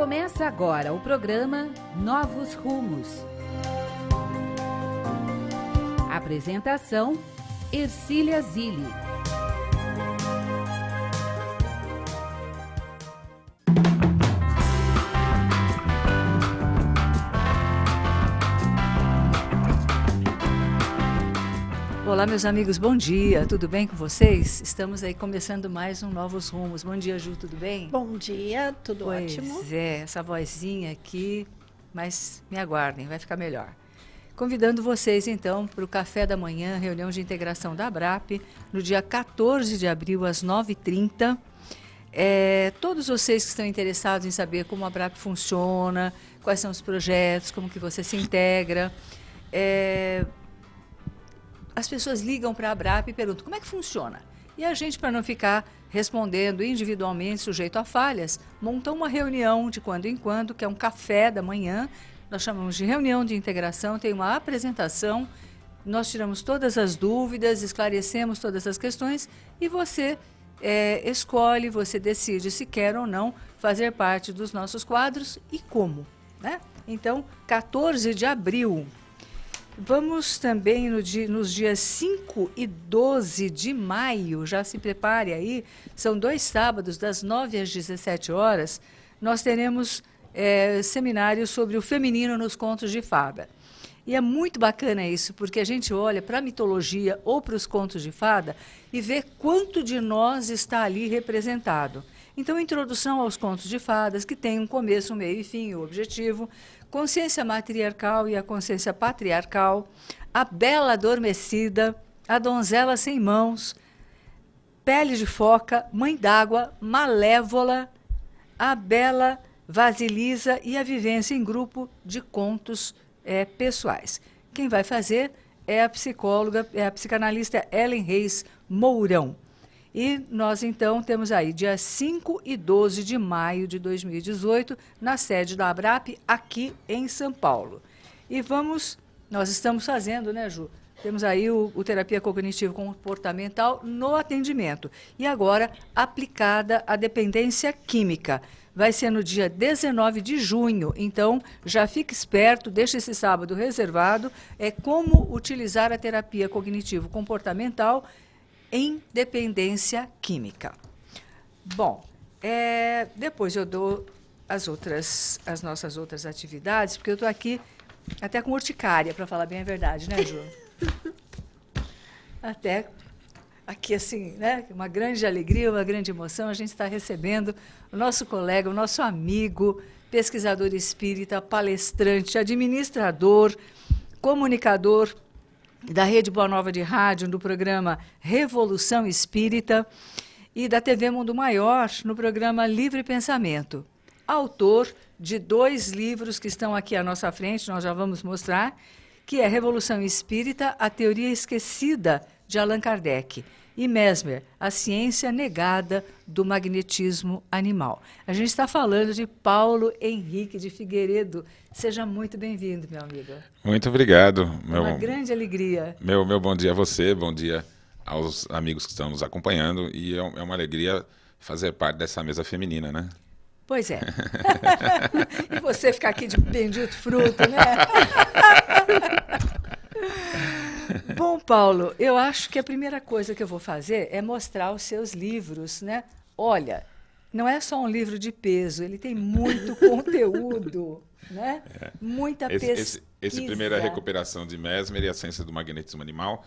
Começa agora o programa Novos Rumos. Apresentação, Ercília Zilli. Olá, meus amigos, bom dia, tudo bem com vocês? Estamos aí começando mais um Novos Rumos. Bom dia, Ju, tudo bem? Bom dia, tudo ótimo. Pois é, essa vozinha aqui, mas me aguardem, vai ficar melhor. Convidando vocês, então, para o café da manhã, reunião de integração da ABRAP, no dia 14 de abril, às 9h30. Todos vocês que estão interessados em saber como a ABRAP funciona, quais são os projetos, como que você se integra, as pessoas ligam para a ABRAP e perguntam como é que funciona. E a gente, para não ficar respondendo individualmente, sujeito a falhas, monta uma reunião de quando em quando, que é um café da manhã. Nós chamamos de reunião de integração, tem uma apresentação, nós tiramos todas as dúvidas, esclarecemos todas as questões e você escolhe, você decide se quer ou não fazer parte dos nossos quadros e como, né? Então, 14 de abril. Vamos também nos dias 5 e 12 de maio, já se prepare aí, são 2 sábados, das 9 às 17 horas, nós teremos seminários sobre o feminino nos contos de fada. E é muito bacana isso, porque a gente olha para a mitologia ou para os contos de fada e vê quanto de nós está ali representado. Então, introdução aos contos de fadas, que tem um começo, um meio e fim, o objetivo, consciência matriarcal e a consciência patriarcal, a bela adormecida, a donzela sem mãos, pele de foca, mãe d'água, malévola, a bela Vasilisa e a vivência em grupo de contos pessoais. Quem vai fazer é a psicóloga, é a psicanalista Ellen Reis Mourão. E nós, então, temos aí dia 5 e 12 de maio de 2018, na sede da ABRAP, aqui em São Paulo. E nós estamos fazendo, né, Ju? Temos aí o terapia cognitivo-comportamental no atendimento. E agora, aplicada à dependência química. Vai ser no dia 19 de junho, então já fique esperto, deixa esse sábado reservado, como utilizar a terapia cognitivo-comportamental em dependência química. Bom, depois eu dou as nossas outras atividades, porque eu estou aqui até com urticária, para falar bem a verdade, né, Ju? Até aqui, assim, né, uma grande alegria, uma grande emoção, a gente está recebendo o nosso colega, o nosso amigo, pesquisador espírita, palestrante, administrador, comunicador da Rede Boa Nova de Rádio, do programa Revolução Espírita, e da TV Mundo Maior, no programa Livre Pensamento. Autor de 2 livros que estão aqui à nossa frente, nós já vamos mostrar, que é Revolução Espírita, a Teoria Esquecida, de Allan Kardec, e Mesmer, a Ciência Negada do Magnetismo Animal. A gente está falando de Paulo Henrique de Figueiredo. Seja muito bem-vindo, meu amigo. Muito obrigado. Uma grande alegria. Meu bom dia a você, bom dia aos amigos que estão nos acompanhando. E é uma alegria fazer parte dessa mesa feminina, né? Pois é. E você ficar aqui de bendito fruto, né? Bom, Paulo, eu acho que a primeira coisa que eu vou fazer é mostrar os seus livros, né? Olha, não é só um livro de peso, ele tem muito conteúdo, né? Muita pesquisa. Esse primeiro é a recuperação de Mesmer e a ciência do magnetismo animal,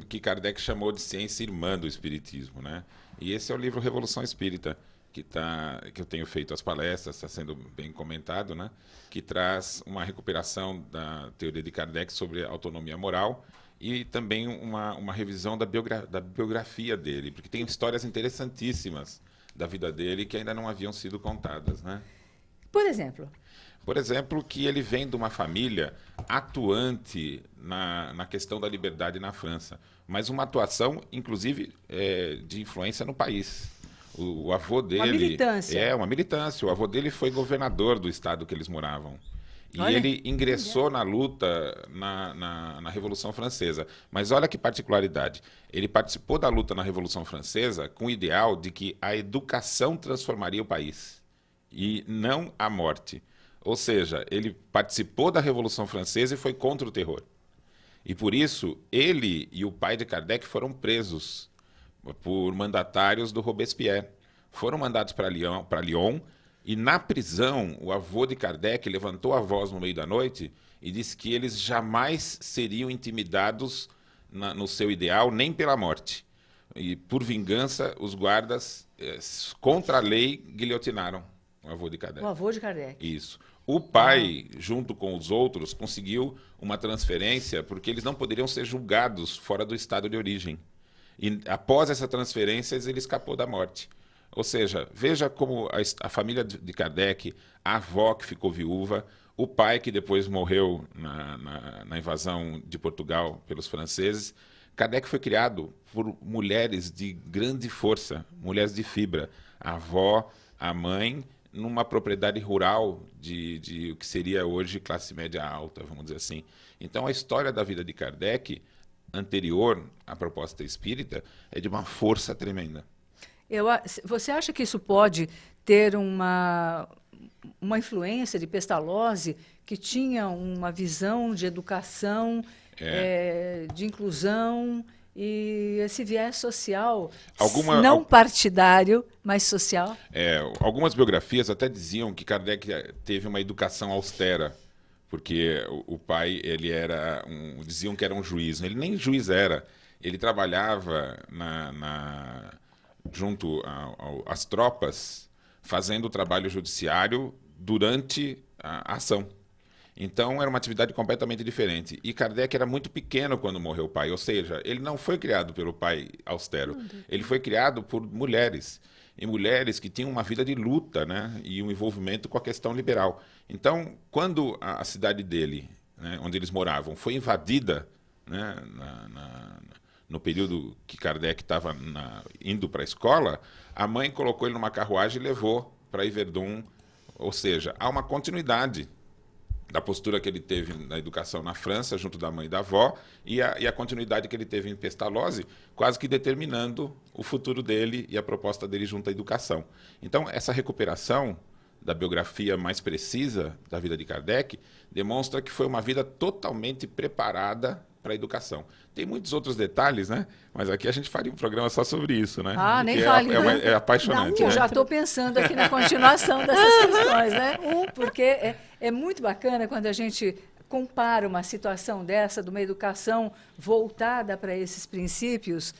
que Kardec chamou de ciência irmã do espiritismo, né? E esse é o livro Revolução Espírita, que eu tenho feito as palestras, está sendo bem comentado, né? Que traz uma recuperação da teoria de Kardec sobre a autonomia moral e também uma revisão da biografia dele, porque tem histórias interessantíssimas da vida dele que ainda não haviam sido contadas, né? Por exemplo? Por exemplo, que ele vem de uma família atuante na questão da liberdade na França, mas uma atuação, inclusive, de influência no país. O avô dele... Uma militância. Uma militância. O avô dele foi governador do estado que eles moravam. E olha, ele ingressou na luta na Revolução Francesa. Mas olha que particularidade. Ele participou da luta na Revolução Francesa com o ideal de que a educação transformaria o país. e não a morte. Ou seja, ele participou da Revolução Francesa e foi contra o terror. E por isso, ele e o pai de Kardec foram presos por mandatários do Robespierre. Foram mandados para Lyon e, na prisão, o avô de Kardec levantou a voz no meio da noite e disse que eles jamais seriam intimidados no seu ideal, nem pela morte. E, por vingança, os guardas, contra a lei, guilhotinaram o avô de Kardec. O avô de Kardec. Isso. O pai, junto com os outros, conseguiu uma transferência porque eles não poderiam ser julgados fora do estado de origem. E após essa transferência, ele escapou da morte. Ou seja, veja como a família de Kardec, a avó que ficou viúva, o pai que depois morreu na invasão de Portugal pelos franceses. Kardec foi criado por mulheres de grande força, mulheres de fibra. A avó, a mãe, numa propriedade rural de o que seria hoje classe média alta, vamos dizer assim. Então, a história da vida de Kardec, anterior à proposta espírita, é de uma força tremenda. Você acha que isso pode ter uma influência de Pestalozzi, que tinha uma visão de educação, de inclusão e esse viés social, não partidário, mas social? Algumas biografias até diziam que Kardec teve uma educação austera, porque o pai, ele era diziam que era um juiz. Ele nem juiz era. Ele trabalhava junto às tropas, fazendo o trabalho judiciário durante a ação. Então, era uma atividade completamente diferente. E Kardec era muito pequeno quando morreu o pai, ou seja, ele não foi criado pelo pai austero, ele foi criado por mulheres, e mulheres que tinham uma vida de luta, né, e um envolvimento com a questão liberal. Então, quando a cidade dele, né, onde eles moravam, foi invadida, né, no período que Kardec estava indo para a escola, a mãe colocou ele numa carruagem e levou para Yverdun. Ou seja, há uma continuidade da postura que ele teve na educação na França, junto da mãe e da avó, e a continuidade que ele teve em Pestalozzi, quase que determinando o futuro dele e a proposta dele junto à educação. Então, essa recuperação da biografia mais precisa da vida de Kardec demonstra que foi uma vida totalmente preparada para a educação. Tem muitos outros detalhes, né? Mas aqui a gente faria um programa só sobre isso, né? Nem fale. É apaixonante. Não, eu já estou pensando aqui na continuação dessas questões, né? Porque é muito bacana quando a gente compara uma situação dessa, de uma educação voltada para esses princípios,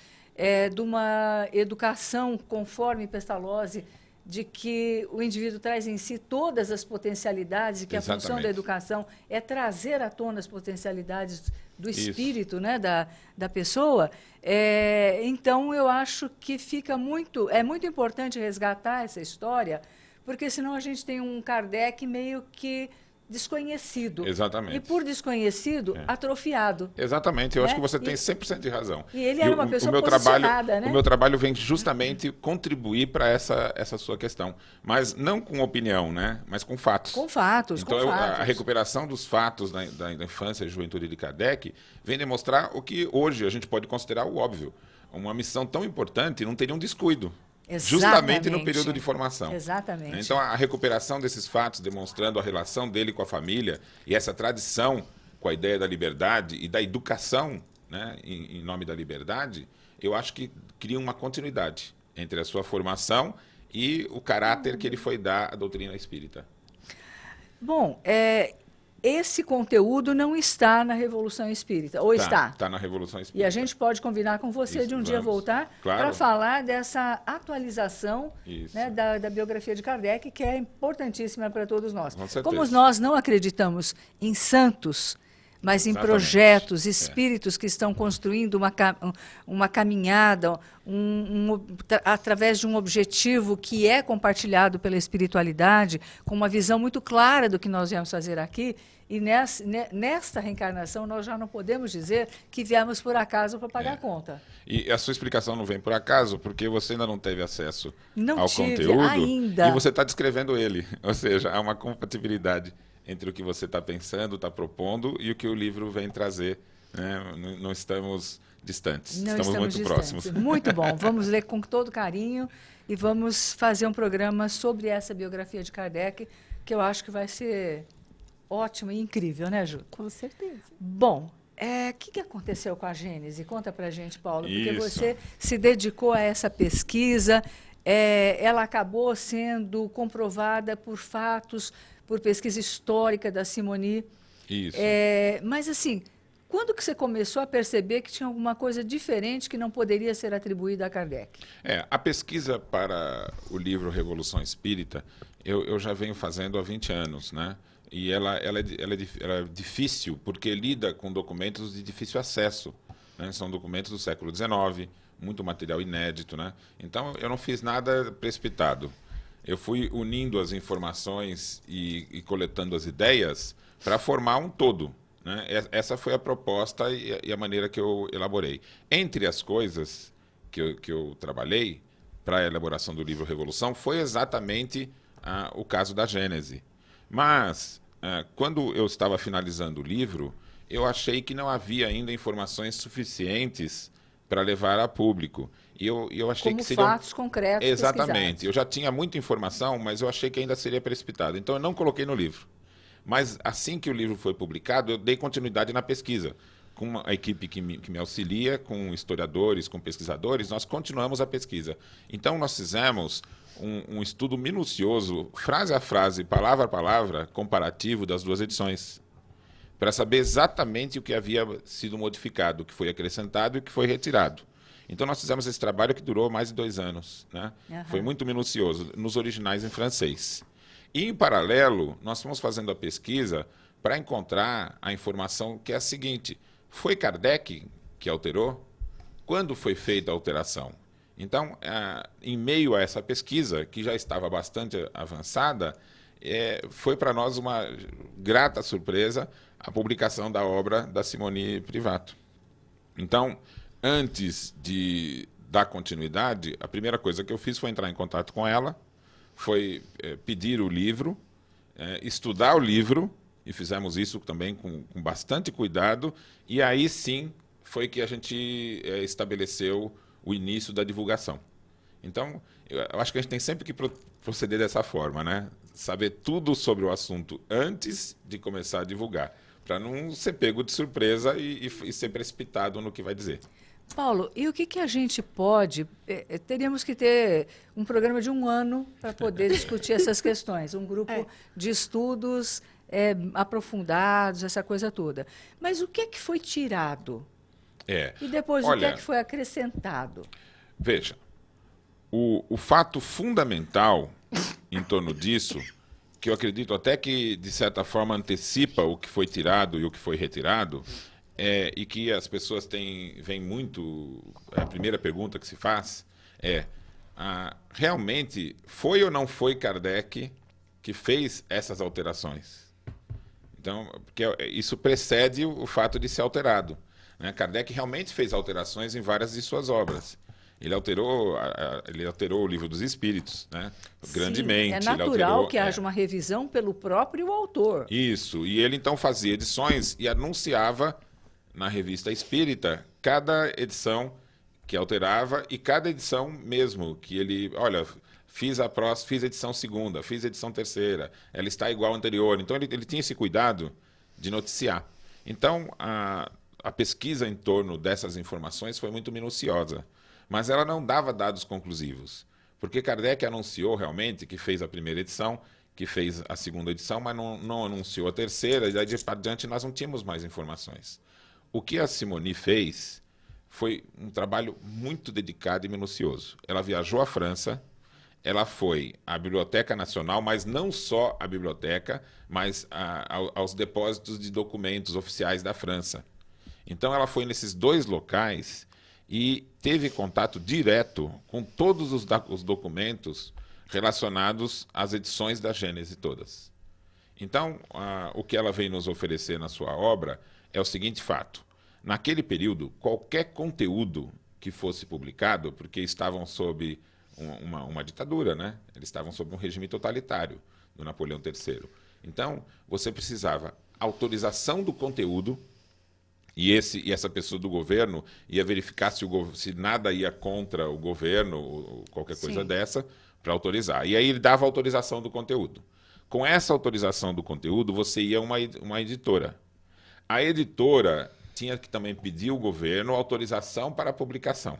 de uma educação conforme Pestalozzi, de que o indivíduo traz em si todas as potencialidades e que a função da educação é trazer à tona as potencialidades do espírito, né, da pessoa. Então, eu acho que é muito importante resgatar essa história, porque senão a gente tem um Kardec meio que desconhecido. Exatamente. E por desconhecido, atrofiado. Exatamente, eu acho que você tem 100% de razão. E ele era uma pessoa posicionada, né? O meu trabalho vem justamente contribuir para essa sua questão. Mas não com opinião, né? Mas com fatos. Com fatos, então, com fatos. A recuperação dos fatos da infância e juventude de Kardec vem demonstrar o que hoje a gente pode considerar o óbvio. Uma missão tão importante não teria um descuido. Justamente no período de formação. Exatamente. Então, a recuperação desses fatos, demonstrando a relação dele com a família e essa tradição com a ideia da liberdade e da educação, né, em nome da liberdade, eu acho que cria uma continuidade entre a sua formação e o caráter que ele foi dar à doutrina espírita. Bom, esse conteúdo não está na Revolução Espírita, ou está? Está na Revolução Espírita. E a gente pode combinar com você de um dia voltar para falar dessa atualização, né, da biografia de Kardec, que é importantíssima para todos nós. Com certeza. Como nós não acreditamos em santos, mas em projetos, espíritos que estão construindo uma caminhada através de um objetivo que é compartilhado pela espiritualidade, com uma visão muito clara do que nós viemos fazer aqui. E nesta reencarnação nós já não podemos dizer que viemos por acaso para pagar a conta. E a sua explicação não vem por acaso, porque você ainda não teve acesso ao tive conteúdo ainda. E você está descrevendo ele. Ou seja, há uma compatibilidade entre o que você está pensando, está propondo e o que o livro vem trazer. Né? Não estamos distantes. Não Estamos muito distantes. próximos. Muito bom. Vamos ler com todo carinho e vamos fazer um programa sobre essa biografia de Kardec, que eu acho que vai ser ótimo e incrível, né, Ju? Com certeza. Bom, o que aconteceu com a Gênese? Conta pra gente, Paulo, porque Isso. você se dedicou a essa pesquisa, ela acabou sendo comprovada por fatos, por pesquisa histórica da Simoni. Isso. Mas, assim, quando que você começou a perceber que tinha alguma coisa diferente que não poderia ser atribuída a Kardec? A pesquisa para o livro Revolução Espírita, eu já venho fazendo há 20 anos, né? E ela é difícil porque lida com documentos de difícil acesso, né? São documentos do século XIX, muito material inédito, né? Então, eu não fiz nada precipitado. Eu fui unindo as informações e coletando as ideias para formar um todo, né? Essa foi a proposta e a maneira que eu elaborei. Entre as coisas que eu trabalhei para a elaboração do livro Revolução foi exatamente o caso da Gênese. Mas, quando eu estava finalizando o livro, eu achei que não havia ainda informações suficientes para levar a público. E eu achei Como que seriam fatos concretos exatamente. pesquisados. Eu já tinha muita informação, mas eu achei que ainda seria precipitado. Então, eu não coloquei no livro. Mas, assim que o livro foi publicado, eu dei continuidade na pesquisa. Com uma equipe que me auxilia, com historiadores, com pesquisadores, nós continuamos a pesquisa. Então, nós fizemos um estudo minucioso, frase a frase, palavra a palavra, comparativo das duas edições, para saber exatamente o que havia sido modificado, o que foi acrescentado e o que foi retirado. Então, nós fizemos esse trabalho que durou mais de 2 anos, né? Uhum. Foi muito minucioso, nos originais em francês. E, em paralelo, nós fomos fazendo a pesquisa para encontrar a informação que é a seguinte: foi Kardec que alterou? Quando foi feita a alteração? Então, em meio a essa pesquisa, que já estava bastante avançada, foi para nós uma grata surpresa a publicação da obra da Simone Privato. Então, antes de dar continuidade, a primeira coisa que eu fiz foi entrar em contato com ela, foi pedir o livro, estudar o livro, e fizemos isso também com bastante cuidado, e aí sim foi que a gente estabeleceu o início da divulgação. Então, eu acho que a gente tem sempre que proceder dessa forma, né? Saber tudo sobre o assunto antes de começar a divulgar, para não ser pego de surpresa e ser precipitado no que vai dizer. Paulo, e o que a gente pode... teríamos que ter um programa de 1 ano para poder discutir essas questões, um grupo de estudos aprofundados, essa coisa toda. Mas o que é que foi tirado? E depois, o que é que foi acrescentado? Veja, o fato fundamental em torno disso, que eu acredito até que, de certa forma, antecipa o que foi tirado e o que foi retirado, e que as pessoas vêm muito... A primeira pergunta que se faz realmente foi ou não foi Kardec que fez essas alterações? Então, porque isso precede o fato de ser alterado, né? Kardec realmente fez alterações em várias de suas obras. Ele alterou o Livro dos Espíritos, né? Grandemente. É natural que haja uma revisão pelo próprio autor. Isso. E ele, então, fazia edições e anunciava na Revista Espírita cada edição que alterava e cada edição mesmo que ele... Olha, fiz a edição 2ª, fiz a edição 3ª, ela está igual à anterior. Então, ele tinha esse cuidado de noticiar. Então, a pesquisa em torno dessas informações foi muito minuciosa, mas ela não dava dados conclusivos, porque Kardec anunciou realmente que fez a primeira edição, que fez a 2ª edição, mas não anunciou a 3ª, e daí de adiante nós não tínhamos mais informações. O que a Simoni fez foi um trabalho muito dedicado e minucioso. Ela viajou à França, ela foi à Biblioteca Nacional, mas não só à biblioteca, mas aos depósitos de documentos oficiais da França. Então, ela foi nesses 2 locais e teve contato direto com todos os documentos relacionados às edições da Gênese todas. Então, o que ela vem nos oferecer na sua obra é o seguinte fato: naquele período, qualquer conteúdo que fosse publicado, porque estavam sob uma ditadura, né? Eles estavam sob um regime totalitário do Napoleão III. Então, você precisava autorização do conteúdo, E essa pessoa do governo ia verificar se nada ia contra o governo, ou qualquer coisa Sim. dessa, para autorizar. E aí ele dava autorização do conteúdo. Com essa autorização do conteúdo, você ia a uma editora. A editora tinha que também pedir ao governo autorização para a publicação.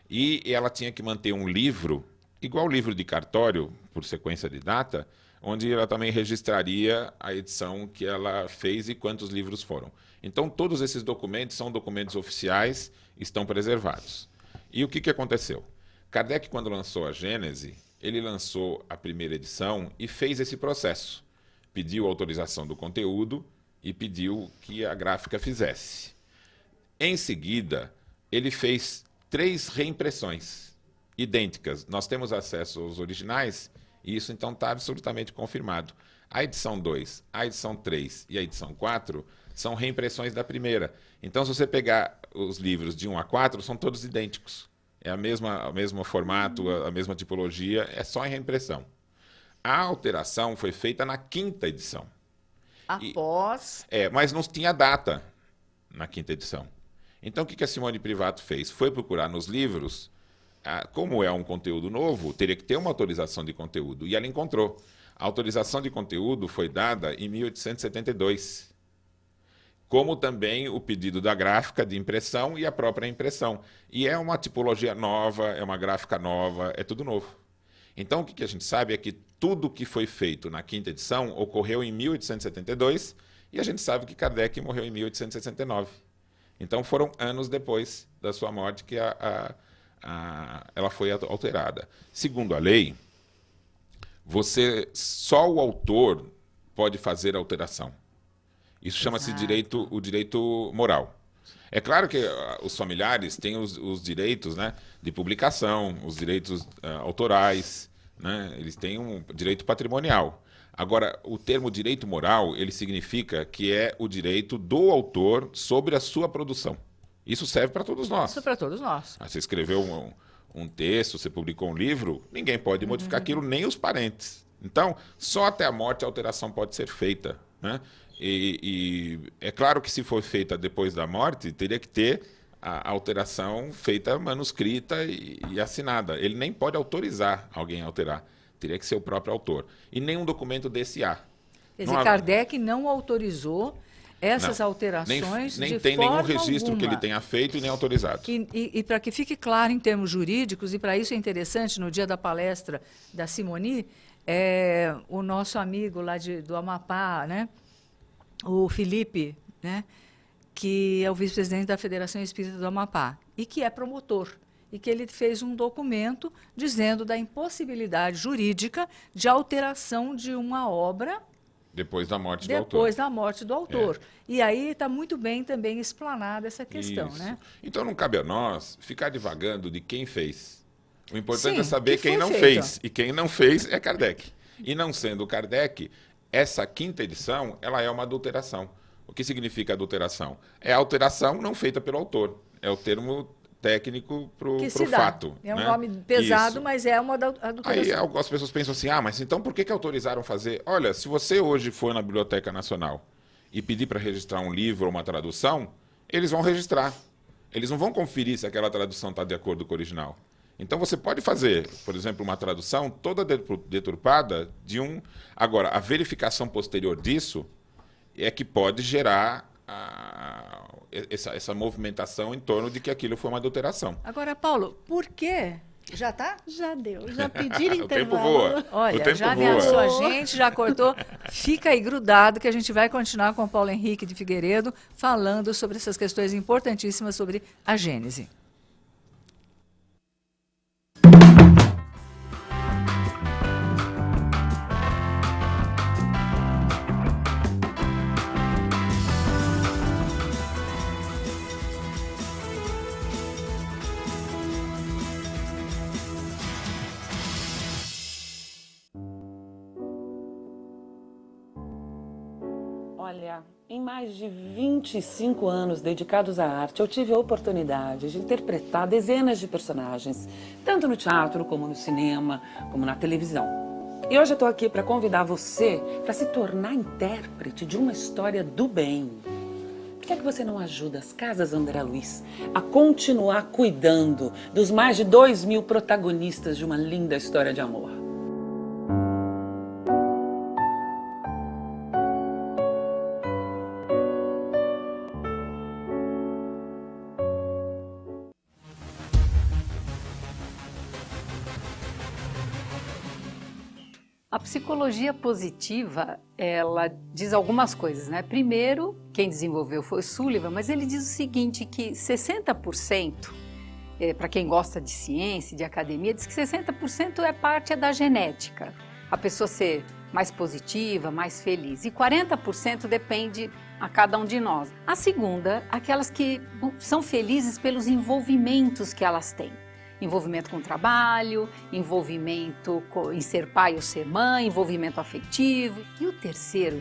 E ela tinha que manter um livro, igual o livro de cartório, por sequência de data, onde ela também registraria a edição que ela fez e quantos livros foram. Então, todos esses documentos são documentos oficiais, estão preservados. E o que aconteceu? Kardec, quando lançou a Gênese, ele lançou a primeira edição e fez esse processo. Pediu autorização do conteúdo e pediu que a gráfica fizesse. Em seguida, ele fez 3 reimpressões idênticas. Nós temos acesso aos originais e isso então está absolutamente confirmado. A edição 2, a edição 3 e a edição 4 são reimpressões da primeira. Então, se você pegar os livros de 1 a 4, são todos idênticos. É o mesmo formato, a mesma tipologia, é só em reimpressão. A alteração foi feita na 5ª edição. Após... Mas não tinha data na 5ª edição. Então, o que a Simone Privato fez? Foi procurar nos livros, como é um conteúdo novo, teria que ter uma autorização de conteúdo. E ela encontrou. A autorização de conteúdo foi dada em 1872. Como também o pedido da gráfica de impressão e a própria impressão. E é uma tipologia nova, é uma gráfica nova, é tudo novo. Então, o que a gente sabe é que tudo que foi feito na 5ª edição ocorreu em 1872 e a gente sabe que Kardec morreu em 1869. Então, foram anos depois da sua morte que ela foi alterada. Segundo a lei, só o autor pode fazer alteração. Isso chama-se o direito moral. É claro que os familiares têm os direitos, né, de publicação, os direitos autorais, né, eles têm um direito patrimonial. Agora, o termo direito moral, ele significa que é o direito do autor sobre a sua produção. Isso serve para todos nós. Isso para todos nós. Você escreveu um texto, você publicou um livro, ninguém pode modificar aquilo, nem os parentes. Então, só até a morte a alteração pode ser feita, né? E é claro que se for feita depois da morte, teria que ter a alteração feita manuscrita e assinada. Ele nem pode autorizar alguém a alterar. Teria que ser o próprio autor. E nenhum documento desse há. Quer dizer, Kardec não autorizou essas alterações nem de tem forma nenhum registro alguma. que ele tenha feito e nem autorizado. E para que fique claro em termos jurídicos, e para isso é interessante, no dia da palestra da Simoni, o nosso amigo lá do Amapá, né, o Felipe, né, que é o vice-presidente da Federação Espírita do Amapá, e que é promotor, e que ele fez um documento dizendo da impossibilidade jurídica de alteração de uma obra depois da morte do autor. depois da morte do autor. E aí está muito bem também explanada essa questão, Isso. né? Então não cabe a nós ficar divagando de quem fez. O importante Sim, é saber que quem foi não feito. fez. E quem não fez é Kardec. E não sendo Kardec, essa 5ª edição ela é uma adulteração. O que significa adulteração? É a alteração não feita pelo autor. É o termo técnico para o fato. É um né? nome pesado, Isso. mas é uma adulteração. Aí algumas pessoas pensam assim, mas então por que autorizaram fazer? Olha, se você hoje for na Biblioteca Nacional e pedir para registrar um livro ou uma tradução, eles vão registrar. Eles não vão conferir se aquela tradução está de acordo com o original. Então você pode fazer, por exemplo, uma tradução toda deturpada de um... Agora, a verificação posterior disso é que pode gerar essa movimentação em torno de que aquilo foi uma adulteração. Agora, Paulo, por quê? Já está? Já deu, já pediram O tempo intervalo. voa. Olha, O tempo já voa. ameaçou a gente, já cortou. Fica aí grudado que a gente vai continuar com o Paulo Henrique de Figueiredo falando sobre essas questões importantíssimas sobre a Gênese. Olha, em mais de 25 anos dedicados à arte, eu tive a oportunidade de interpretar dezenas de personagens, tanto no teatro, como no cinema, como na televisão. E hoje eu estou aqui para convidar você para se tornar intérprete de uma história do bem. Por que é que você não ajuda as Casas André Luiz a continuar cuidando dos mais de 2.000 protagonistas de uma linda história de amor? A psicologia positiva, ela diz algumas coisas, né? Primeiro, quem desenvolveu foi o Sullivan, mas ele diz o seguinte, que 60%, para quem gosta de ciência, de academia, diz que 60% é parte da genética. A pessoa ser mais positiva, mais feliz. E 40% depende a cada um de nós. A segunda, aquelas que são felizes pelos envolvimentos que elas têm. Envolvimento com o trabalho, envolvimento em ser pai ou ser mãe, envolvimento afetivo. E o terceiro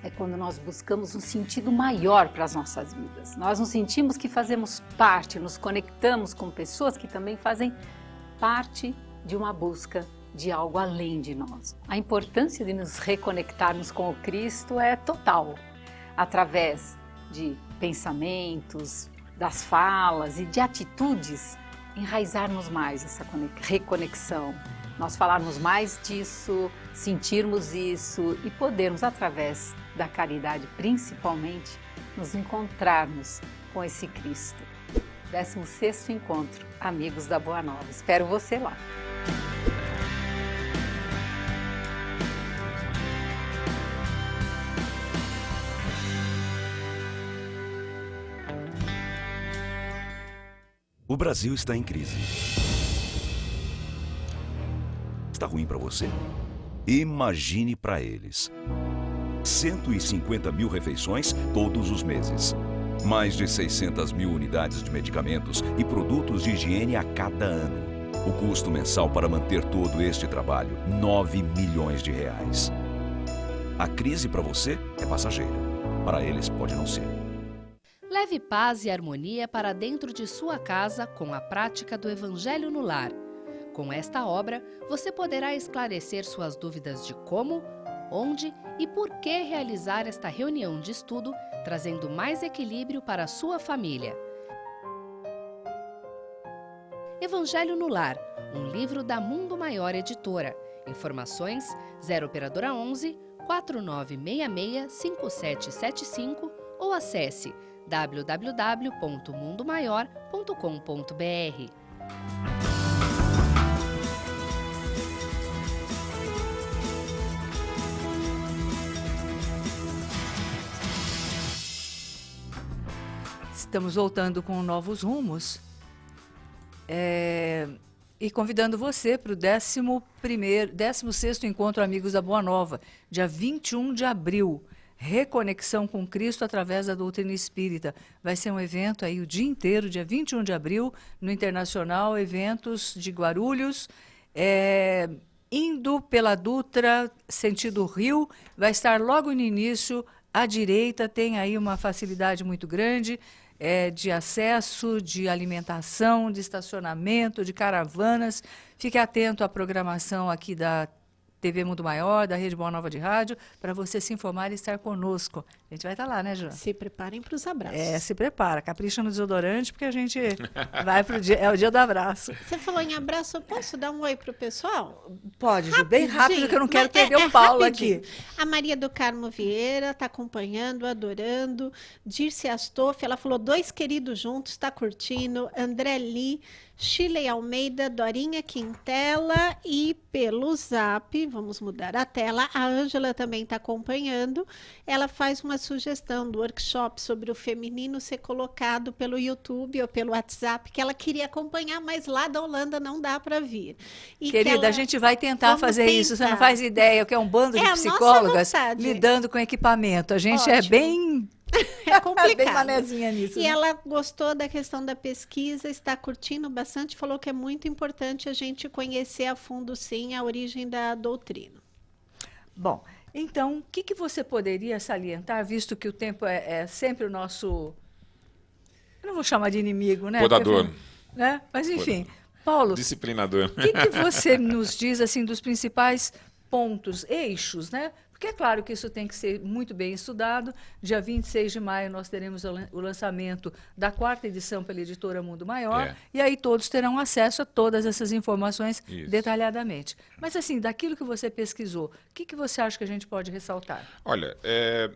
é quando nós buscamos um sentido maior para as nossas vidas. Nós nos sentimos que fazemos parte, nos conectamos com pessoas que também fazem parte de uma busca de algo além de nós. A importância de nos reconectarmos com o Cristo é total, através de pensamentos, das falas e de atitudes, enraizarmos mais essa reconexão, nós falarmos mais disso, sentirmos isso e podermos, através da caridade principalmente, nos encontrarmos com esse Cristo. 16º Encontro Amigos da Boa Nova. Espero você lá. O Brasil está em crise. Está ruim para você? Imagine para eles. 150 mil refeições todos os meses. Mais de 600 mil unidades de medicamentos e produtos de higiene a cada ano. O custo mensal para manter todo este trabalho, R$ 9 milhões. A crise para você é passageira. Para eles pode não ser. Leve paz e harmonia para dentro de sua casa com a prática do Evangelho no Lar. Com esta obra, você poderá esclarecer suas dúvidas de como, onde e por que realizar esta reunião de estudo, trazendo mais equilíbrio para a sua família. Evangelho no Lar, um livro da Mundo Maior Editora. Informações 0 operadora 11 4966 5775 ou acesse www.mundomaior.com.br. Estamos voltando com Novos Rumos e convidando você para o 16º Encontro Amigos da Boa Nova, dia 21 de abril. Reconexão com Cristo através da doutrina espírita. Vai ser um evento aí o dia inteiro, dia 21 de abril, no Internacional Eventos de Guarulhos, indo pela Dutra, sentido Rio, vai estar logo no início, à direita, tem aí uma facilidade muito grande de acesso, de alimentação, de estacionamento, de caravanas. Fique atento à programação aqui da TV Mundo Maior, da Rede Boa Nova de Rádio, para você se informar e estar conosco. A gente vai estar lá, né, Joana? Se preparem para os abraços. Se prepara. Capricha no desodorante, porque a gente vai para o dia, é o dia do abraço. Você falou em abraço, eu posso dar um oi para o pessoal? Pode, Ju, bem rápido, que eu não quero Mas perder o Paulo rapidinho. aqui. A Maria do Carmo Vieira está acompanhando, adorando. Dirce Astoff, ela falou 2 queridos juntos, está curtindo. André Lee, Shirley Almeida, Dorinha Quintela e pelo Zap, vamos mudar a tela, a Ângela também está acompanhando. Ela faz uma sugestão do workshop sobre o feminino ser colocado pelo YouTube ou pelo WhatsApp, que ela queria acompanhar, mas lá da Holanda não dá para vir. E Querida, a gente vai tentar Vamos fazer isso. Você não tentar. faz ideia, que é um bando de É a nossa psicólogas vontade. lidando com equipamento. A gente é Ótimo. bem... É complicado. bem manezinha nisso. E né? ela gostou da questão da pesquisa, está curtindo bastante, falou que é muito importante a gente conhecer a fundo, sim, a origem da doutrina. Bom, então, o que você poderia salientar, visto que o tempo é sempre o nosso... Eu não vou chamar de inimigo, né? Podador. Porque, né? Mas, enfim, Paulo, Disciplinador. o que você nos diz assim dos principais pontos, eixos, né? Porque é claro que isso tem que ser muito bem estudado. Dia 26 de maio nós teremos o lançamento da 4ª edição pela editora Mundo Maior, e aí todos terão acesso a todas essas informações detalhadamente. Mas assim, daquilo que você pesquisou, o que você acha que a gente pode ressaltar? Olha,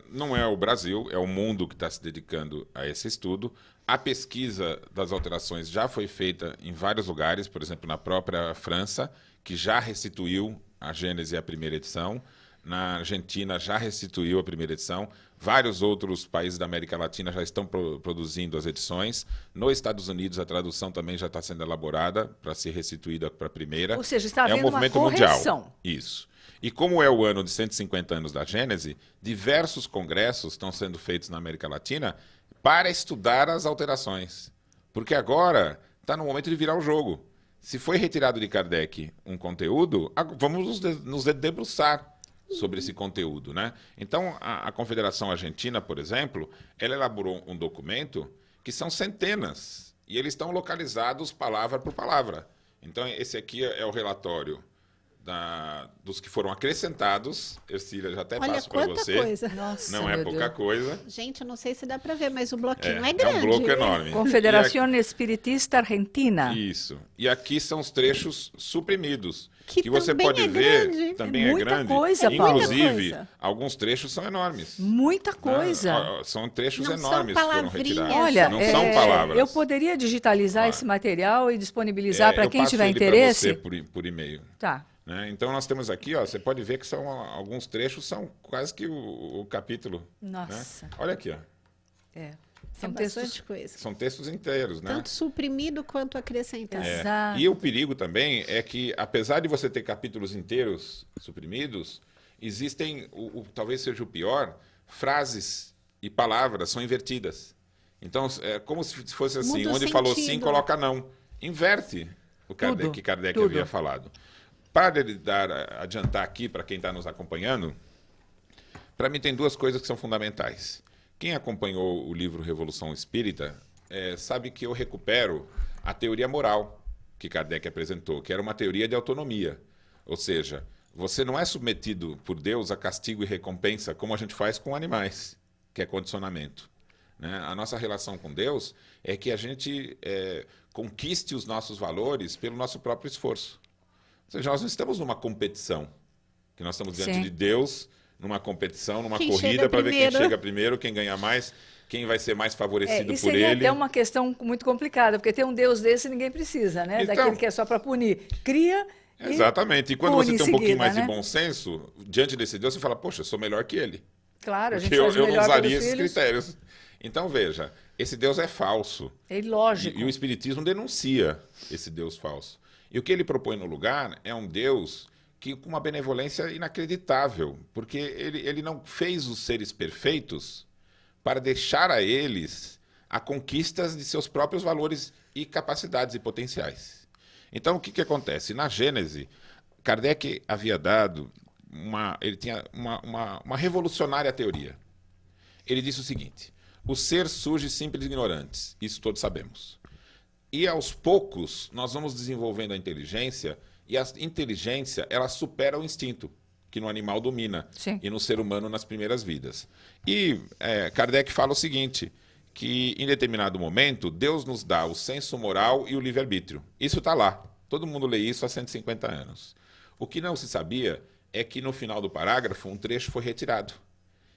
não é o Brasil, é o mundo que está se dedicando a esse estudo. A pesquisa das alterações já foi feita em vários lugares, por exemplo, na própria França, que já restituiu a Gênese, a primeira edição. Na Argentina já restituiu a primeira edição. Vários outros países da América Latina já estão produzindo as edições. Nos Estados Unidos, a tradução também já está sendo elaborada para ser restituída para a primeira. Ou seja, está havendo um movimento uma correção. mundial. Isso. E como é o ano de 150 anos da Gênese, diversos congressos estão sendo feitos na América Latina para estudar as alterações. Porque agora está no momento de virar o jogo. Se foi retirado de Kardec um conteúdo, vamos nos debruçar sobre esse conteúdo, né? Então, a Confederação Argentina, por exemplo, ela elaborou um documento que são centenas, e eles estão localizados palavra por palavra. Então, esse aqui é o relatório dos que foram acrescentados. Ercília, já até passo para você. Coisa. Nossa, não é pouca coisa. Gente, eu não sei se dá para ver, mas o bloquinho é grande. É um bloco enorme. Confederação Espiritista Argentina. Isso. E aqui são os trechos suprimidos. Que você também pode é ver, grande. também É é muita grande. coisa, Paulo. Inclusive, Muita coisa. alguns trechos são enormes. Muita coisa. São trechos Não são enormes que foram palavrinhas. retirados. Olha, não são palavras. eu poderia digitalizar esse material e disponibilizar para eu quem passo tiver ele interesse? pra você por e-mail. Tá. Né? Então, nós temos aqui, você pode ver que são alguns trechos, são quase que o capítulo. Nossa. Né? Olha aqui, ó. São bastante coisa. São textos inteiros, né? Tanto suprimido quanto acrescentado. Exato. E o perigo também é que, apesar de você ter capítulos inteiros suprimidos, existem, talvez seja o pior, frases e palavras são invertidas. Então, é como se fosse assim, Muda o onde falou sim, sentido. coloca não. Inverte o que Kardec tudo. havia falado. Para ele adiantar aqui, para quem está nos acompanhando, para mim tem duas coisas que são fundamentais. Quem acompanhou o livro Revolução Espírita sabe que eu recupero a teoria moral que Kardec apresentou, que era uma teoria de autonomia. Ou seja, você não é submetido por Deus a castigo e recompensa como a gente faz com animais, que é condicionamento. Né? A nossa relação com Deus é que a gente conquiste os nossos valores pelo nosso próprio esforço. Ou seja, nós não estamos numa competição, que nós estamos diante de Deus, numa competição, numa corrida para ver quem chega primeiro, quem ganha mais, quem vai ser mais favorecido por seria ele. Até uma questão muito complicada, porque ter um Deus desse ninguém precisa, né? Então, daquele que é só para punir. Cria exatamente. E quando você tem um pouquinho mais né? de bom senso, diante desse Deus, você fala, poxa, eu sou melhor que ele. Claro, a gente Porque faz eu não melhor usaria pelos esses filhos. critérios. Então, veja, esse Deus é falso. É ilógico. E o Espiritismo denuncia esse Deus falso. E o que ele propõe no lugar é um Deus com uma benevolência inacreditável, porque ele não fez os seres perfeitos para deixar a eles a conquista de seus próprios valores e capacidades e potenciais. Então, o que acontece? Na Gênese, Kardec havia dado ele tinha uma revolucionária teoria. Ele disse o seguinte: o ser surge simples e ignorantes, isso todos sabemos. E aos poucos nós vamos desenvolvendo a inteligência, e a inteligência ela supera o instinto, que no animal domina, Sim. e no ser humano nas primeiras vidas. E Kardec fala o seguinte, que em determinado momento Deus nos dá o senso moral e o livre-arbítrio. Isso está lá. Todo mundo lê isso há 150 anos. O que não se sabia é que no final do parágrafo um trecho foi retirado.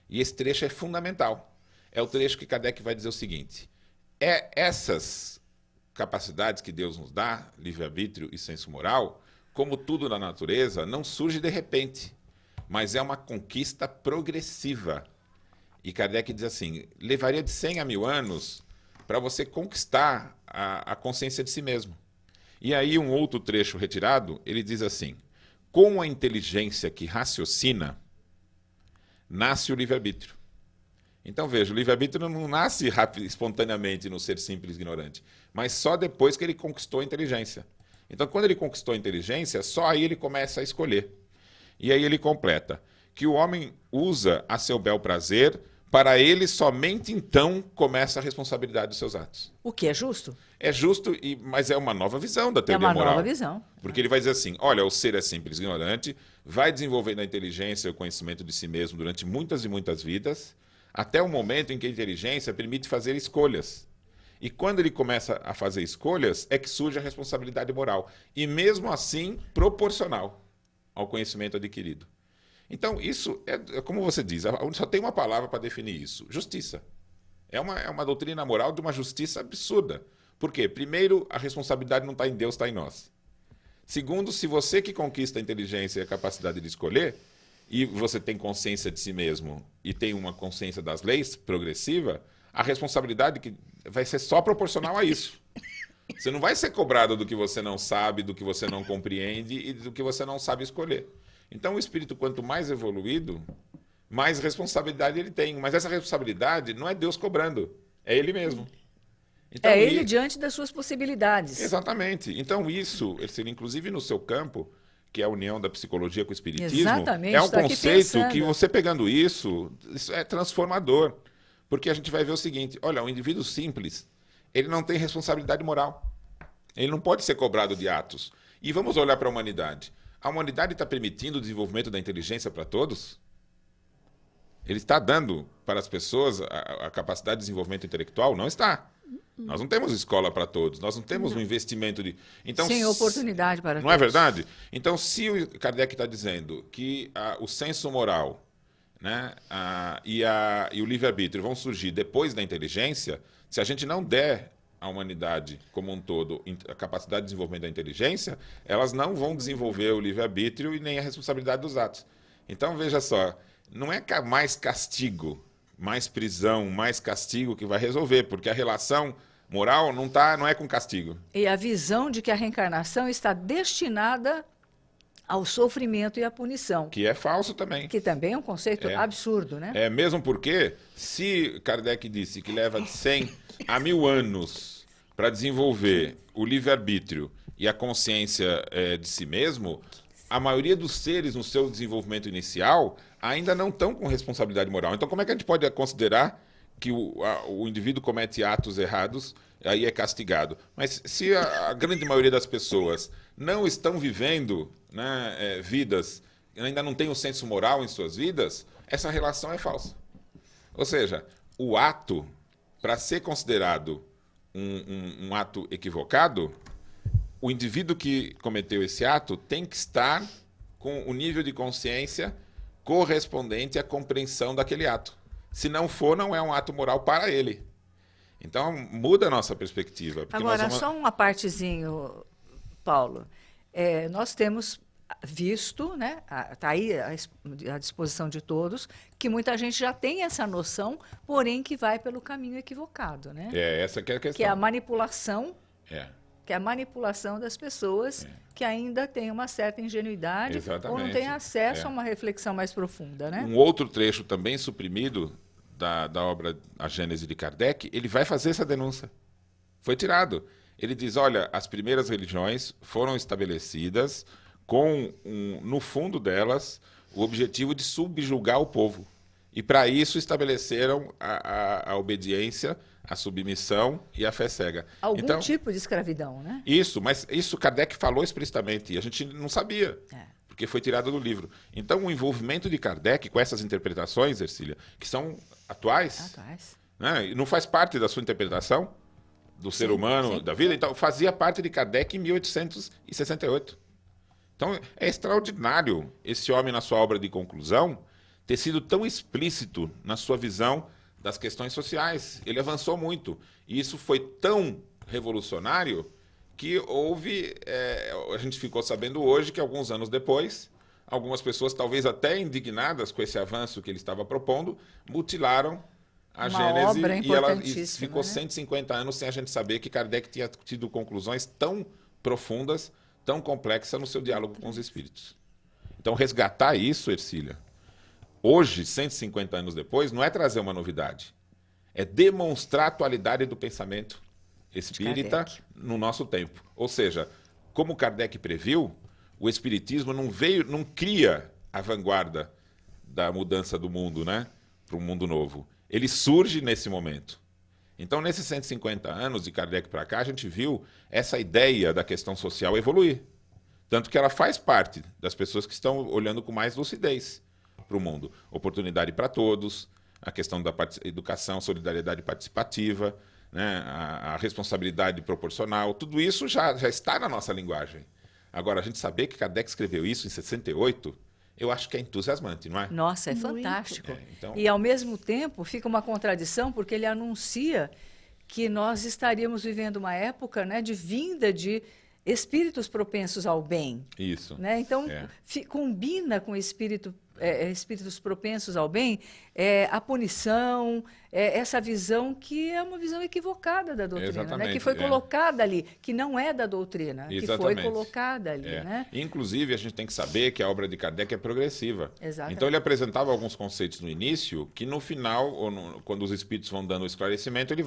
E esse trecho é fundamental. É o trecho que Kardec vai dizer o seguinte: essas capacidades que Deus nos dá, livre-arbítrio e senso moral, como tudo na natureza, não surge de repente, mas é uma conquista progressiva. E Kardec diz assim, levaria de 100 a 1000 anos para você conquistar a consciência de si mesmo. E aí um outro trecho retirado, ele diz assim, com a inteligência que raciocina, nasce o livre-arbítrio. Então, veja, o livre-arbítrio não nasce espontaneamente no ser simples e ignorante, mas só depois que ele conquistou a inteligência. Então, quando ele conquistou a inteligência, só aí ele começa a escolher. E aí ele completa que o homem usa a seu bel prazer, para ele somente então começa a responsabilidade dos seus atos. O que é justo? É justo, mas é uma nova visão da É teoria uma moral. nova visão. Porque ele vai dizer assim, olha, o ser é simples e ignorante, vai desenvolvendo a inteligência e o conhecimento de si mesmo durante muitas e muitas vidas, até o momento em que a inteligência permite fazer escolhas. E quando ele começa a fazer escolhas, é que surge a responsabilidade moral. E mesmo assim, proporcional ao conhecimento adquirido. Então, isso é como você diz, só tem uma palavra para definir isso: justiça. É uma doutrina moral de uma justiça absurda. Por quê? Primeiro, a responsabilidade não está em Deus, está em nós. Segundo, se você que conquista a inteligência e a capacidade de escolher, e você tem consciência de si mesmo e tem uma consciência das leis progressiva, a responsabilidade que vai ser só proporcional a isso. Você não vai ser cobrado do que você não sabe, do que você não compreende e do que você não sabe escolher. Então, o espírito, quanto mais evoluído, mais responsabilidade ele tem. Mas essa responsabilidade não é Deus cobrando, é ele mesmo. Então, É ele diante das suas possibilidades. Exatamente. Então, isso, inclusive no seu campo, que é a união da psicologia com o espiritismo, Exatamente, é um estou aqui conceito pensando. que você pegando isso é transformador. Porque a gente vai ver o seguinte, olha, um indivíduo simples, ele não tem responsabilidade moral. Ele não pode ser cobrado de atos. E vamos olhar para a humanidade. A humanidade está permitindo o desenvolvimento da inteligência para todos? Ele está dando para as pessoas a capacidade de desenvolvimento intelectual? Não está. Nós não temos escola para todos, nós não temos um investimento de... Então, Sem oportunidade para não todos. é verdade? Então, se o Kardec está dizendo que o senso moral, né, e o livre-arbítrio vão surgir depois da inteligência, se a gente não der à humanidade como um todo a capacidade de desenvolvimento da inteligência, elas não vão desenvolver o livre-arbítrio e nem a responsabilidade dos atos. Então, veja só, não é mais castigo, mais prisão, mais castigo que vai resolver, porque a relação moral não é com castigo. E a visão de que a reencarnação está destinada ao sofrimento e à punição. Que é falso também. Que também é um conceito absurdo, né? Mesmo porque, se Kardec disse que leva de 100 a 1000 anos para desenvolver o livre-arbítrio e a consciência de si mesmo, a maioria dos seres no seu desenvolvimento inicial ainda não estão com responsabilidade moral. Então, como é que a gente pode considerar que o indivíduo comete atos errados, aí é castigado? Mas se a grande maioria das pessoas não estão vivendo, né, vidas, ainda não tem o senso moral em suas vidas, essa relação é falsa. Ou seja, o ato, para ser considerado um ato equivocado, o indivíduo que cometeu esse ato tem que estar com o nível de consciência correspondente à compreensão daquele ato. Se não for, não é um ato moral para ele. Então, muda a nossa perspectiva. Agora, só uma partezinho, Paulo. Nós temos visto, né, está aí à disposição de todos, que muita gente já tem essa noção, porém que vai pelo caminho equivocado. Né? Essa que é a questão. Que é a manipulação. Que é a manipulação das pessoas que ainda têm uma certa ingenuidade. Exatamente. Ou não têm acesso a uma reflexão mais profunda. Né? Um outro trecho também suprimido da obra A Gênese de Kardec, ele vai fazer essa denúncia. Foi tirado. Ele diz, olha, as primeiras religiões foram estabelecidas com, no fundo delas, o objetivo de subjugar o povo. E para isso estabeleceram a obediência, a submissão e a fé cega. Algum tipo de escravidão, né? Isso, mas isso Kardec falou explicitamente, e a gente não sabia, porque foi tirado do livro. Então, o envolvimento de Kardec com essas interpretações, Ercília, que são atuais, né? Não faz parte da sua interpretação do ser humano, da vida, então fazia parte de Kardec em 1868. Então, é extraordinário esse homem, na sua obra de conclusão, ter sido tão explícito na sua visão das questões sociais. Ele avançou muito. E isso foi tão revolucionário que houve... a gente ficou sabendo hoje que, alguns anos depois, algumas pessoas, talvez até indignadas com esse avanço que ele estava propondo, mutilaram a Gênese e ela ficou 150 anos sem a gente saber que Kardec tinha tido conclusões tão profundas, tão complexas no seu diálogo com os espíritos. Então, resgatar isso, Ercília, hoje, 150 anos depois, não é trazer uma novidade. É demonstrar a atualidade do pensamento espírita no nosso tempo. Ou seja, como Kardec previu, o espiritismo não cria a vanguarda da mudança do mundo, né, para um mundo novo. Ele surge nesse momento. Então, nesses 150 anos de Kardec para cá, a gente viu essa ideia da questão social evoluir. Tanto que ela faz parte das pessoas que estão olhando com mais lucidez para o mundo. Oportunidade para todos, a questão da educação, solidariedade participativa, né, a responsabilidade proporcional, tudo isso já está na nossa linguagem. Agora, a gente saber que Kardec escreveu isso em 68, eu acho que é entusiasmante, não é? Nossa, é Muito. fantástico. Então... E, ao mesmo tempo, fica uma contradição, porque ele anuncia que nós estaríamos vivendo uma época, né, de vinda de espíritos propensos ao bem. Isso. Né? Então, combina com espíritos propensos ao bem a punição, essa visão que é uma visão equivocada da doutrina, né? Que foi colocada ali, que não é da doutrina, que foi colocada ali. Né? Inclusive, a gente tem que saber que a obra de Kardec é progressiva. Exatamente. Então, ele apresentava alguns conceitos no início que, no final, quando os espíritos vão dando o esclarecimento, ele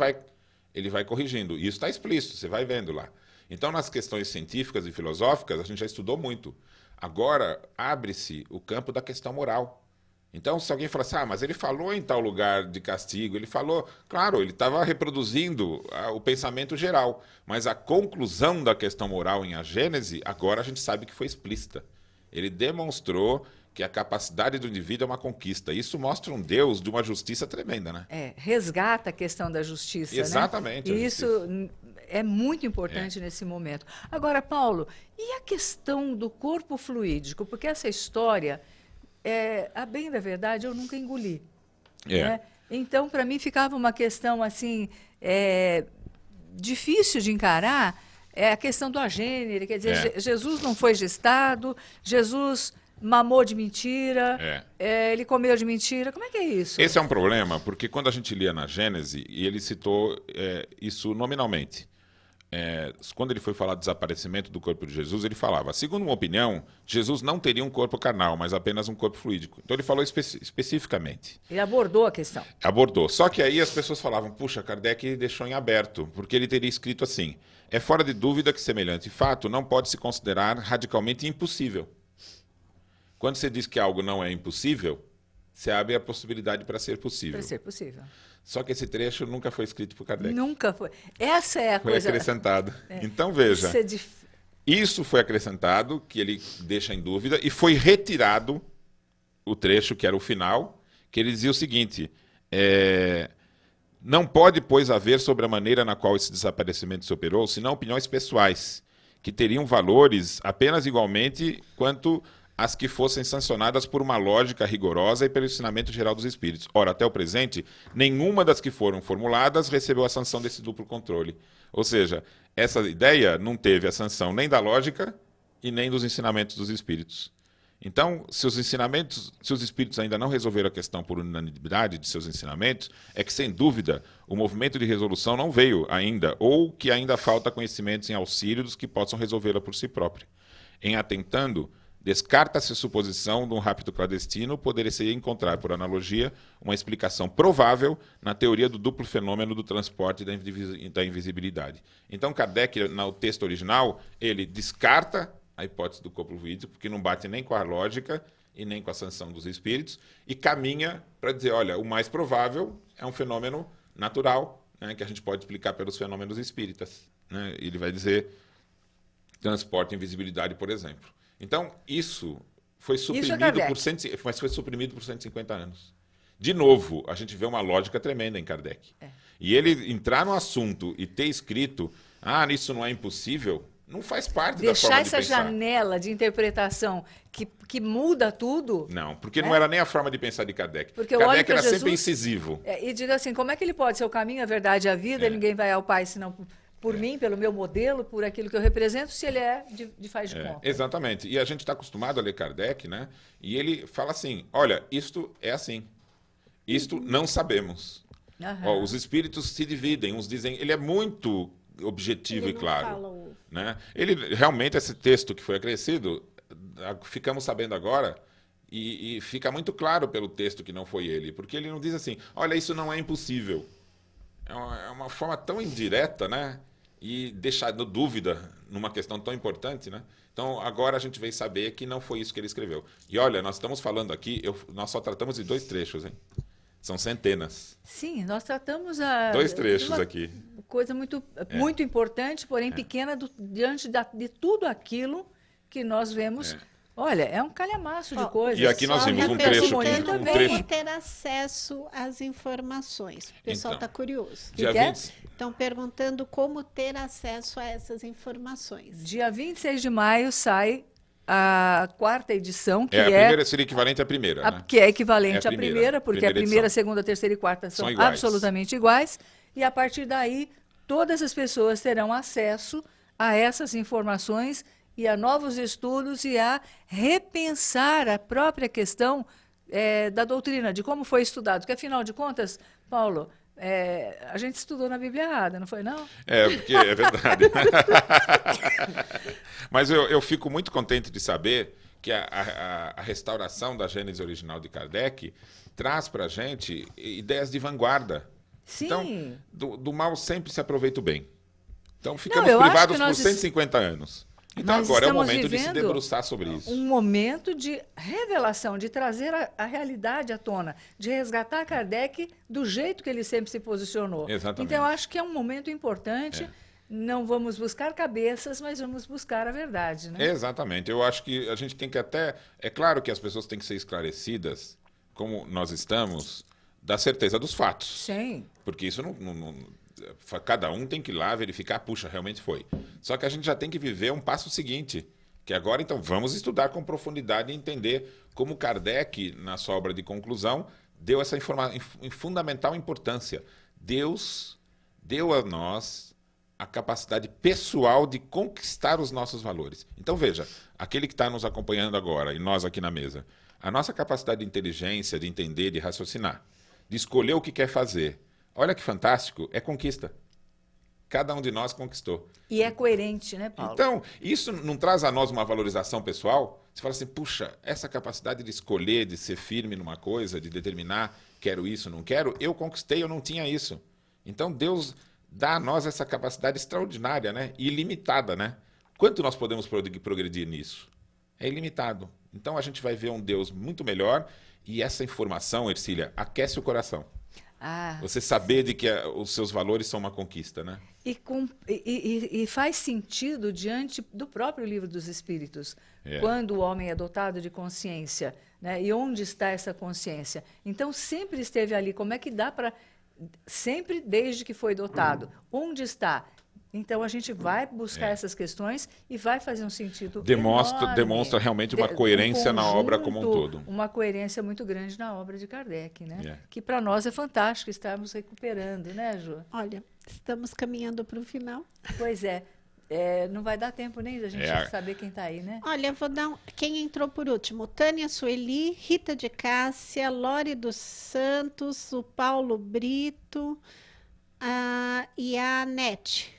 vai corrigindo. E isso está explícito, você vai vendo lá. Então, nas questões científicas e filosóficas, a gente já estudou muito. Agora, abre-se o campo da questão moral. Então, se alguém falar assim, mas ele falou em tal lugar de castigo, ele falou... Claro, ele estava reproduzindo o pensamento geral, mas a conclusão da questão moral em A Gênese, agora a gente sabe que foi explícita. Ele demonstrou que a capacidade do indivíduo é uma conquista. Isso mostra um Deus de uma justiça tremenda, né? Resgata a questão da justiça. Exatamente. Né? E isso é muito importante nesse momento. Agora, Paulo, e a questão do corpo fluídico? Porque essa história, a bem da verdade, eu nunca engoli. Né? Então, para mim, ficava uma questão assim difícil de encarar, a questão do agênere. Quer dizer, Jesus não foi gestado, Jesus mamou de mentira, ele comeu de mentira. Como é que é isso? Esse é um problema, porque quando a gente lia na Gênese, e ele citou isso nominalmente, quando ele foi falar do desaparecimento do corpo de Jesus, ele falava, segundo uma opinião, Jesus não teria um corpo carnal, mas apenas um corpo fluídico. Então ele falou especificamente. Ele abordou a questão. Abordou. Só que aí as pessoas falavam, puxa, Kardec deixou em aberto, porque ele teria escrito assim, é fora de dúvida que semelhante fato não pode se considerar radicalmente impossível. Quando você diz que algo não é impossível, você abre a possibilidade para ser possível. Para ser possível. Só que esse trecho nunca foi escrito por Kardec. Nunca foi. Essa é a foi coisa... Foi acrescentado. Então, veja, isso foi acrescentado, que ele deixa em dúvida, e foi retirado o trecho, que era o final, que ele dizia o seguinte, não pode, pois, haver sobre a maneira na qual esse desaparecimento se operou, senão opiniões pessoais, que teriam valores apenas igualmente quanto as que fossem sancionadas por uma lógica rigorosa e pelo ensinamento geral dos espíritos. Ora, até o presente, nenhuma das que foram formuladas recebeu a sanção desse duplo controle. Ou seja, essa ideia não teve a sanção nem da lógica e nem dos ensinamentos dos espíritos. Então, se os espíritos ainda não resolveram a questão por unanimidade de seus ensinamentos, é que, sem dúvida, o movimento de resolução não veio ainda, ou que ainda falta conhecimentos em auxílio dos que possam resolvê-la por si próprio. Em atentando, descarta-se a suposição de um rapto clandestino, poderia-se encontrar, por analogia, uma explicação provável na teoria do duplo fenômeno do transporte e da invisibilidade. Então, Kardec, no texto original, ele descarta a hipótese do corpo fluídico, porque não bate nem com a lógica e nem com a sanção dos espíritos, e caminha para dizer, olha, o mais provável é um fenômeno natural, né, que a gente pode explicar pelos fenômenos espíritas. Né? Ele vai dizer transporte e invisibilidade, por exemplo. Então, isso foi suprimido mas foi suprimido por 150 anos. De novo, a gente vê uma lógica tremenda em Kardec. E ele entrar no assunto e ter escrito, isso não é impossível, não faz parte da forma de pensar. Deixar essa janela de interpretação que muda tudo. Não, porque não era nem a forma de pensar de Kardec. Porque Kardec era sempre incisivo. E diga assim, como é que ele pode ser o caminho, a verdade e a vida, ninguém vai ao Pai senão por mim, pelo meu modelo, por aquilo que eu represento, se ele é de faz de conta. Exatamente. E a gente está acostumado a ler Kardec, né? E ele fala assim, olha, isto é assim. Isto não sabemos. Os espíritos se dividem, uns dizem... Ele é muito objetivo e claro. Né? Ele, realmente, esse texto que foi acrescido, ficamos sabendo agora, e fica muito claro pelo texto que não foi ele, porque ele não diz assim, olha, isso não é impossível. É uma forma tão indireta, né? E deixar dúvida numa questão tão importante, né? Então, agora a gente veio saber que não foi isso que ele escreveu. E olha, nós estamos falando aqui, nós só tratamos de 2 trechos, hein? São centenas. Sim, nós tratamos 2 trechos uma aqui. coisa muito importante, porém pequena, diante de tudo aquilo que nós vemos. Olha, é um calhamaço de coisas. E aqui nós Só vimos que um a trecho aqui, testemunho um também. trecho. Como ter acesso às informações? O pessoal Então. está curioso. Dia que é? 20, Estão perguntando como ter acesso a essas informações. Dia 26 de maio sai a 4ª edição, que a primeira seria equivalente à primeira, né? que é equivalente É a à primeira, porque primeira a primeira, edição. segunda, terceira e quarta são São iguais. absolutamente iguais. E a partir daí, todas as pessoas terão acesso a essas informações e a novos estudos e a repensar a própria questão da doutrina, de como foi estudado. Porque, afinal de contas, Paulo, a gente estudou na Bíblia errada, não foi, não? Porque é verdade. Mas eu fico muito contente de saber que a restauração da Gênese original de Kardec traz para a gente ideias de vanguarda. Sim. Então, do mal sempre se aproveita o bem. Então, ficamos eu acho privados que nós por 150 anos. Então, nós agora é o estamos momento de se vivendo debruçar sobre isso. um momento de revelação, de trazer a realidade à tona, de resgatar Kardec do jeito que ele sempre se posicionou. Exatamente. Então, eu acho que é um momento importante. Não vamos buscar cabeças, mas vamos buscar a verdade, né? Exatamente. Eu acho que a gente tem que até... É claro que as pessoas têm que ser esclarecidas, como nós estamos, da certeza dos fatos. Sim. Porque isso cada um tem que ir lá verificar, puxa, realmente foi. Só que a gente já tem que viver um passo seguinte, que agora, então, vamos estudar com profundidade e entender como Kardec, na sua obra de conclusão, deu essa fundamental importância. Deus deu a nós a capacidade pessoal de conquistar os nossos valores. Então, veja, aquele que está nos acompanhando agora, e nós aqui na mesa, a nossa capacidade de inteligência, de entender, de raciocinar, de escolher o que quer fazer, olha que fantástico, é conquista. Cada um de nós conquistou. E é coerente, né, Paulo? Então, isso não traz a nós uma valorização pessoal? Você fala assim, puxa, essa capacidade de escolher, de ser firme numa coisa, de determinar, quero isso, não quero, eu conquistei, eu não tinha isso. Então, Deus dá a nós essa capacidade extraordinária, né? E ilimitada, né? Quanto nós podemos progredir nisso? É ilimitado. Então, a gente vai ver um Deus muito melhor e essa informação, Ercília, aquece o coração. Você saber de que os seus valores são uma conquista, né? E faz sentido diante do próprio Livro dos Espíritos, quando o homem é dotado de consciência, né? E onde está essa consciência? Então, sempre esteve ali. Como é que dá para... Sempre desde que foi dotado. Onde está? Então, a gente vai buscar essas questões e vai fazer um sentido enorme. Demonstra realmente uma coerência na obra como um todo. Uma coerência muito grande na obra de Kardec, né? Que para nós é fantástico estarmos recuperando, né, Ju? Olha, estamos caminhando para o final. Pois é. Não vai dar tempo nem da gente saber quem está aí, né? Olha, vou dar quem entrou por último. Tânia Sueli, Rita de Cássia, Lore dos Santos, o Paulo Brito e a Nete.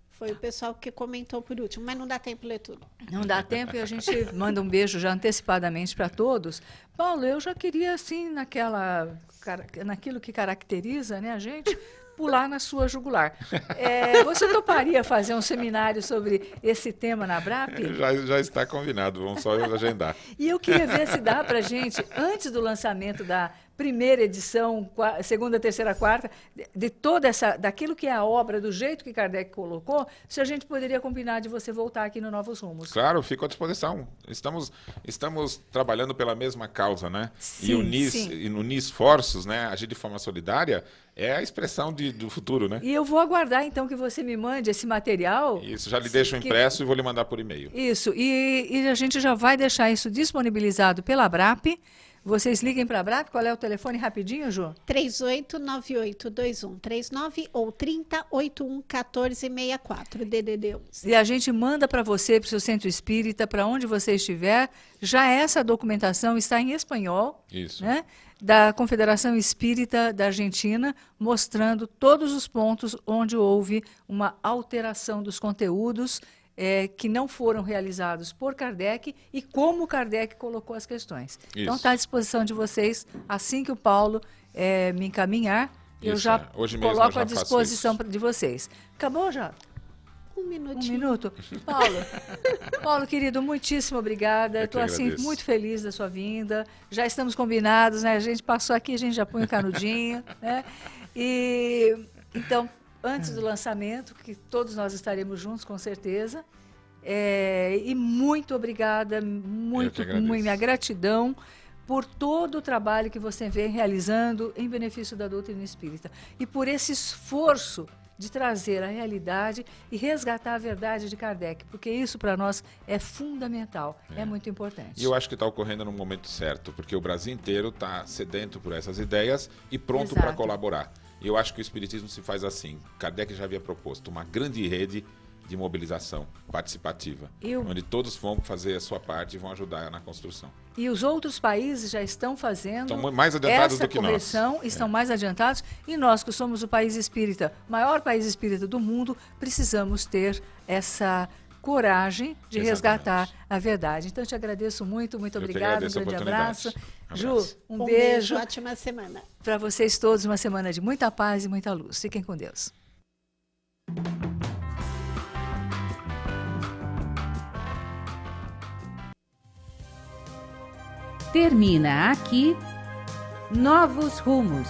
Foi o pessoal que comentou por último, mas não dá tempo de ler tudo. Não dá tempo e a gente manda um beijo já antecipadamente para todos. Paulo, eu já queria, assim, naquilo que caracteriza, né, a gente, pular na sua jugular. Você toparia fazer um seminário sobre esse tema na BRAP? Já está combinado, vamos só agendar. E eu queria ver se dá para a gente, antes do lançamento da primeira edição, segunda, terceira, quarta, de toda daquilo que é a obra, do jeito que Kardec colocou, se a gente poderia combinar de você voltar aqui no Novos Rumos. Claro, fico à disposição. Estamos trabalhando pela mesma causa, né? Sim, e unir esforços, né? Agir de forma solidária é a expressão do futuro, né? E eu vou aguardar, então, que você me mande esse material. Isso, já lhe deixo impresso e vou lhe mandar por e-mail. Isso, e a gente já vai deixar isso disponibilizado pela BRAP. Vocês liguem para a BRAP, qual é o telefone rapidinho, Ju? 38982139 ou 30811464, DDD 11. E a gente manda para você, para o seu centro espírita, para onde você estiver. Já essa documentação está em espanhol, né, da Confederação Espírita da Argentina, mostrando todos os pontos onde houve uma alteração dos conteúdos que não foram realizados por Kardec e como Kardec colocou as questões. Isso. Então está à disposição de vocês, assim que o Paulo me encaminhar, eu já coloco à disposição de vocês. Acabou já? Um Um minutinho. minuto? Paulo, querido, muitíssimo obrigada. Eu que Estou assim agradeço. muito feliz da sua vinda. Já estamos combinados, né? A gente passou aqui, a gente já põe o canudinho, né? E então, antes do lançamento, que todos nós estaremos juntos, com certeza. E muito obrigada, minha gratidão por todo o trabalho que você vem realizando em benefício da doutrina espírita e por esse esforço de trazer a realidade e resgatar a verdade de Kardec, porque isso para nós é fundamental, é muito importante. E eu acho que está ocorrendo no momento certo, porque o Brasil inteiro está sedento por essas ideias e pronto Exato. para colaborar. E eu acho que o Espiritismo se faz assim. Kardec já havia proposto uma grande rede de mobilização participativa, onde todos vão fazer a sua parte e vão ajudar na construção. E os outros países já estão fazendo Estão mais adiantados essa do que nós. correção, estão mais adiantados, e nós, que somos o país espírita, maior país espírita do mundo, precisamos ter essa coragem de Exatamente. resgatar a verdade. Então, eu te agradeço muito, muito Eu que obrigada, um agradeço a grande oportunidade. abraço. Ju, Abraço. um beijo Ótima semana. para vocês todos, uma semana de muita paz e muita luz. Fiquem com Deus. Termina aqui Novos Rumos.